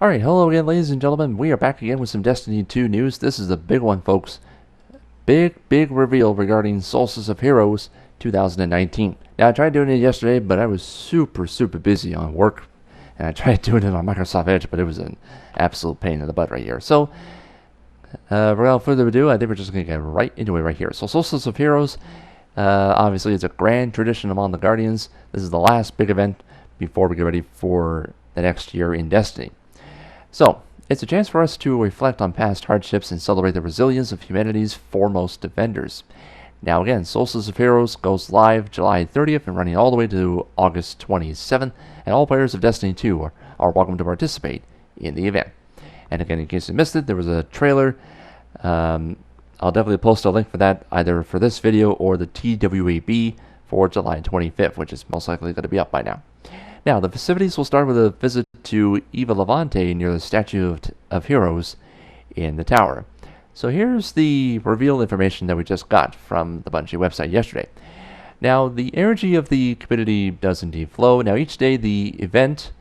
Alright, hello again, ladies and gentlemen. We are back again with some Destiny 2 news. This is the big one, folks. Big reveal regarding Solstice of Heroes 2019. Now, I tried doing it yesterday, but I was super busy on work. And I tried doing it on Microsoft Edge, but it was an absolute pain in the butt right here. So, without further ado, I think we're just going to get right into it right here. So, Solstice of Heroes, obviously, it's a grand tradition among the Guardians. This is the last big event before we get ready for the next year in Destiny. So, it's a chance for us to reflect on past hardships and celebrate the resilience of humanity's foremost defenders. Now again, Solstice of Heroes goes live July 30th and running all the way to August 27th, and all players of Destiny 2 are welcome to participate in the event. And again, in case you missed it, there was a trailer. I'll definitely post a link for that either for this video or the TWAB for July 25th, which is most likely going to be up by now. Now, the festivities will start with a visit to Eva Levante near the Statue of Heroes in the tower. So here's the reveal information that we just got from the Bungie website yesterday. Now, the energy of the community does indeed flow. Now, each day the event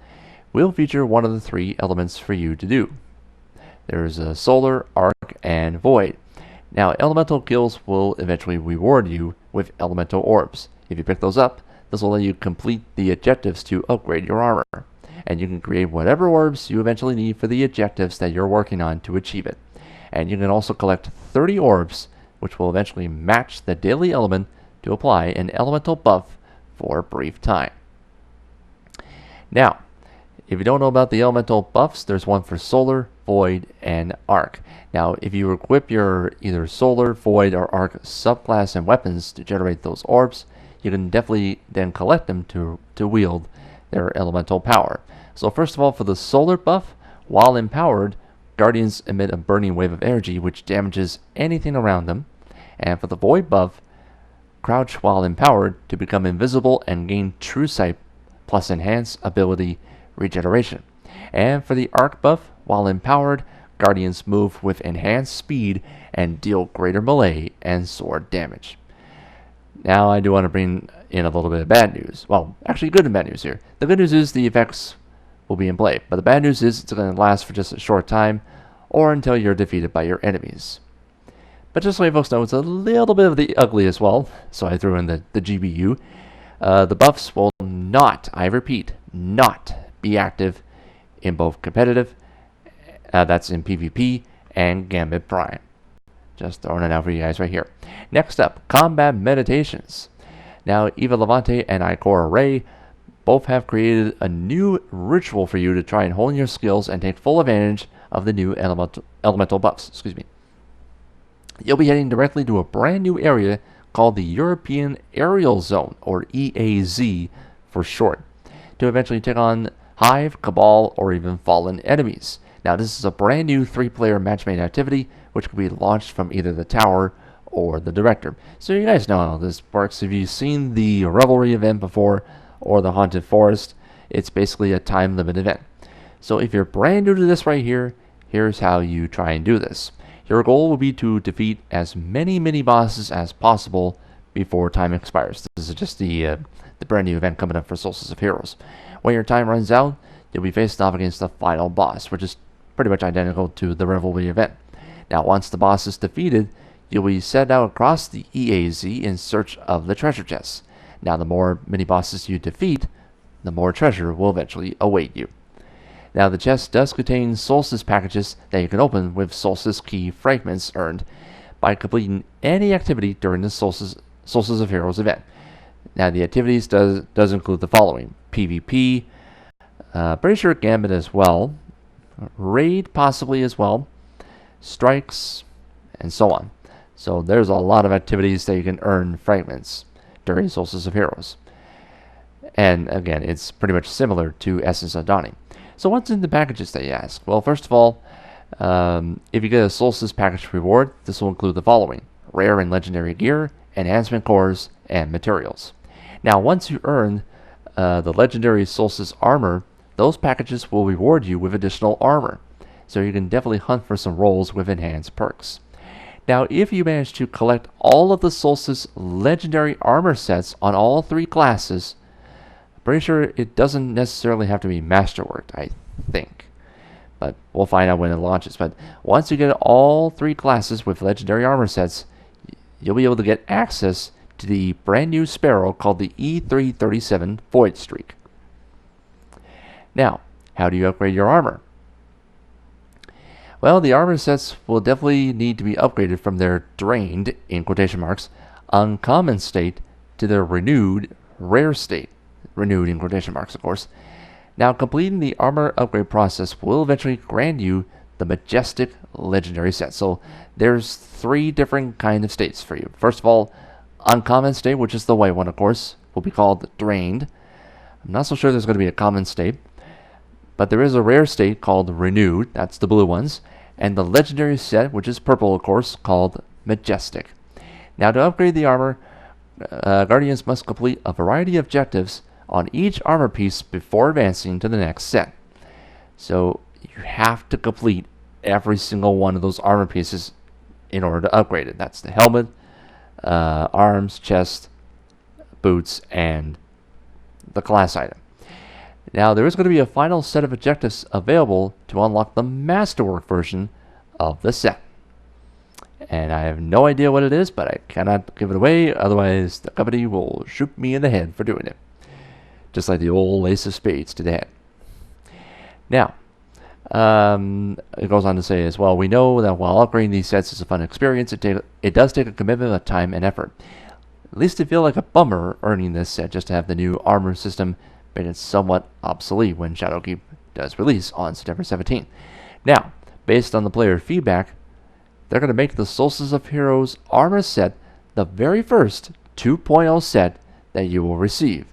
will feature one of the three elements for you to do. There's a solar, arc, and void. Now, elemental kills will eventually reward you with elemental orbs. If you pick those up, this will let you complete the objectives to upgrade your armor, and you can create whatever orbs you eventually need for the objectives that you're working on to achieve it. And you can also collect 30 orbs, which will eventually match the daily element to apply an elemental buff for a brief time. Now, if you don't know about the elemental buffs, there's one for solar, void, and arc. Now, if you equip your either solar, void, or arc subclass and weapons to generate those orbs, you can definitely then collect them to wield their elemental power. So first of all, for the solar buff, while empowered, Guardians emit a burning wave of energy which damages anything around them. And for the void buff, crouch while empowered to become invisible and gain true sight plus enhance ability regeneration. And for the arc buff, while empowered, Guardians move with enhanced speed and deal greater melee and sword damage. Now, I do want to bring in a little bit of bad news. Well, actually good and bad news here. The good news is the effects will be in play, but the bad news is it's going to last for just a short time or until you're defeated by your enemies. But just so you folks know, it's a little bit of the ugly as well, so I threw in the GBU. The buffs will not, I repeat, not be active in both competitive, that's in PvP, and Gambit Prime. Just throwing it out for you guys right here. Next up, combat meditations. Now, Eva Levante and Ikora Ray both have created a new ritual for you to try and hone your skills and take full advantage of the new elemental buffs. Excuse me. You'll be heading directly to a brand new area called the European Aerial Zone, or EAZ for short, to eventually take on Hive, Cabal, or even Fallen enemies. Now, this is a brand new 3-player matchmade activity which can be launched from either the tower or the director. So you guys know how this works. If you've seen the Revelry event before or the Haunted Forest, it's basically a time limit event. So if you're brand new to this right here, here's how you try and do this. Your goal will be to defeat as many mini-bosses as possible before time expires. This is just the brand new event coming up for Solstice of Heroes. When your time runs out, you'll be faced off against the final boss, which is pretty much identical to the Revelry event. Now, once the boss is defeated, you'll be set out across the EAZ in search of the treasure chests. Now, the more mini-bosses you defeat, the more treasure will eventually await you. Now, the chest does contain Solstice packages that you can open with Solstice key fragments earned by completing any activity during the Solstice of Heroes event. Now, the activities does include the following: PvP, pretty sure Gambit as well, Raid possibly as well, strikes, and so on. So there's a lot of activities that you can earn fragments during Solstice of Heroes. And again, it's pretty much similar to Essence of Dawning. So what's in the packages that you ask? Well, first of all, if you get a Solstice package reward, this will include the following: rare and legendary gear, enhancement cores, and materials. Now, once you earn the legendary Solstice armor, those packages will reward you with additional armor. So you can definitely hunt for some roles with enhanced perks. Now, if you manage to collect all of the Solstice legendary armor sets on all 3 classes, I'm pretty sure it doesn't necessarily have to be masterworked, I think. but we'll find out when it launches. But once you get all 3 classes with legendary armor sets, you'll be able to get access to the brand new Sparrow called the E337 Void Streak. Now, how do you upgrade your armor? Well, the armor sets will definitely need to be upgraded from their drained, in quotation marks, uncommon state to their renewed, rare state. Renewed in quotation marks, of course. Now, completing the armor upgrade process will eventually grant you the Majestic Legendary set. So, there's 3 different kind of states for you. First of all, uncommon state, which is the white one, of course, will be called drained. I'm not so sure there's going to be a common state, but there is a rare state called renewed. That's the blue ones. And the legendary set, which is purple, of course, called Majestic. Now, to upgrade the armor, Guardians must complete a variety of objectives on each armor piece before advancing to the next set. So you have to complete every single one of those armor pieces in order to upgrade it. That's the helmet, arms, chest, boots, and the class item. Now, there is going to be a final set of objectives available to unlock the Masterwork version of the set. And I have no idea what it is, but I cannot give it away, otherwise the company will shoot me in the head for doing it. Just like the old Ace of Spades to the head. Now, it goes on to say as well, we know that while upgrading these sets is a fun experience, it does take a commitment of time and effort. At least it feels like a bummer earning this set just to have the new armor system, but it's somewhat obsolete when Shadowkeep does release on September 17th. Now, based on the player feedback, they're going to make the Solstice of Heroes armor set the very first 2.0 set that you will receive,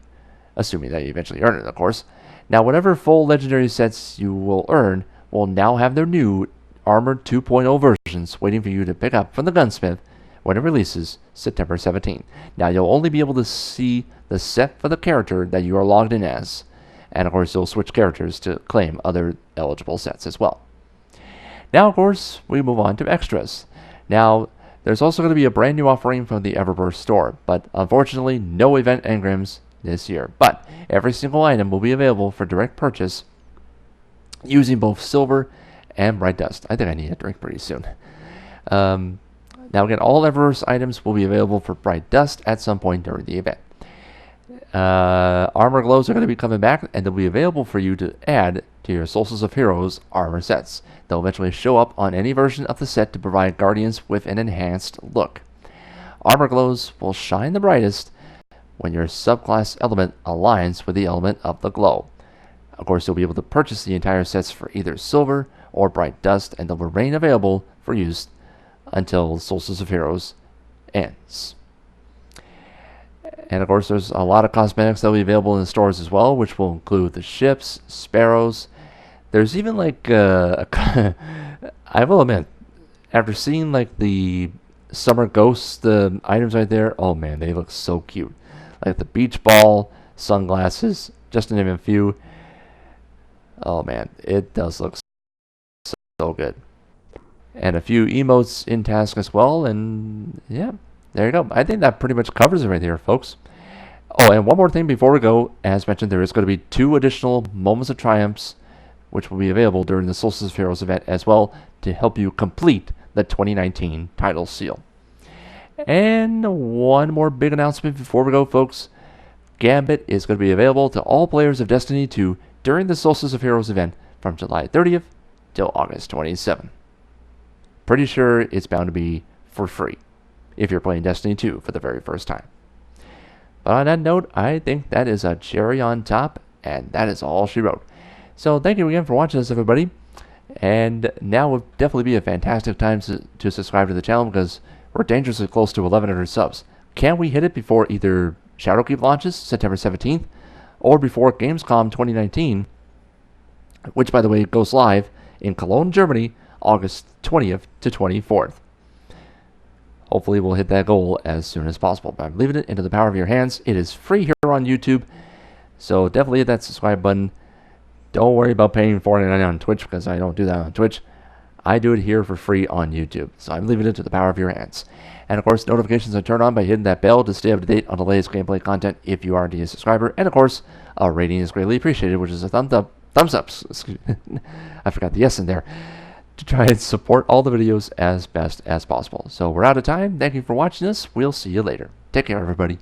assuming that you eventually earn it, of course. Now, whatever full legendary sets you will earn will now have their new Armored 2.0 versions waiting for you to pick up from the gunsmith when it releases September 17th. Now, you'll only be able to see the set for the character that you are logged in as, and of course, you'll switch characters to claim other eligible sets as well. Now, of course, we move on to extras. Now, there's also going to be a brand new offering from the Everburst store, but unfortunately, no event engrams this year. But every single item will be available for direct purchase using both silver and bright dust. I think I need a drink pretty soon. Now, again, all Everburst items will be available for bright dust at some point during the event. Armor glows are going to be coming back, and they'll be available for you to add to your Solstice of Heroes armor sets. They'll eventually show up on any version of the set to provide Guardians with an enhanced look. Armor glows will shine the brightest when your subclass element aligns with the element of the glow. Of course, you'll be able to purchase the entire sets for either silver or bright dust, and they'll remain available for use until Solstice of Heroes ends. And of course, there's a lot of cosmetics that will be available in the stores as well, which will include the ships, sparrows. There's even like, I will admit, after seeing like the summer ghosts, the items right there, oh man, they look so cute. Like the beach ball, sunglasses, just to name a few. Oh man, it does look so good. And a few emotes in task as well, and yeah, there you go. I think that pretty much covers it right here, folks. Oh, and one more thing before we go. As mentioned, there is going to be 2 additional Moments of Triumphs, which will be available during the Solstice of Heroes event as well, to help you complete the 2019 title seal. And one more big announcement before we go, folks. Gambit is going to be available to all players of Destiny 2 during the Solstice of Heroes event from July 30th till August 27th. Pretty sure it's bound to be for free if you're playing Destiny 2 for the very first time. But on that note, I think that is a cherry on top, and that is all she wrote. So thank you again for watching this, everybody. And now would definitely be a fantastic time to subscribe to the channel, because we're dangerously close to 1,100 subs. Can we hit it before either Shadowkeep launches September 17th or before Gamescom 2019, which, by the way, goes live in Cologne, Germany, August 20th to 24th. Hopefully we'll hit that goal as soon as possible. But I'm leaving it into the power of your hands. It is free here on YouTube, so definitely hit that subscribe button. Don't worry about paying $4.99 on Twitch, because I don't do that on Twitch. I do it here for free on YouTube, so I'm leaving it to the power of your hands. And of course, notifications are turned on by hitting that bell to stay up to date on the latest gameplay content if you are indeed a subscriber. And of course, a rating is greatly appreciated, which is a thumbs up thumbs ups. I forgot the S in there. To try and support all the videos as best as possible. So we're out of time. Thank you for watching this. We'll see you later. Take care, everybody.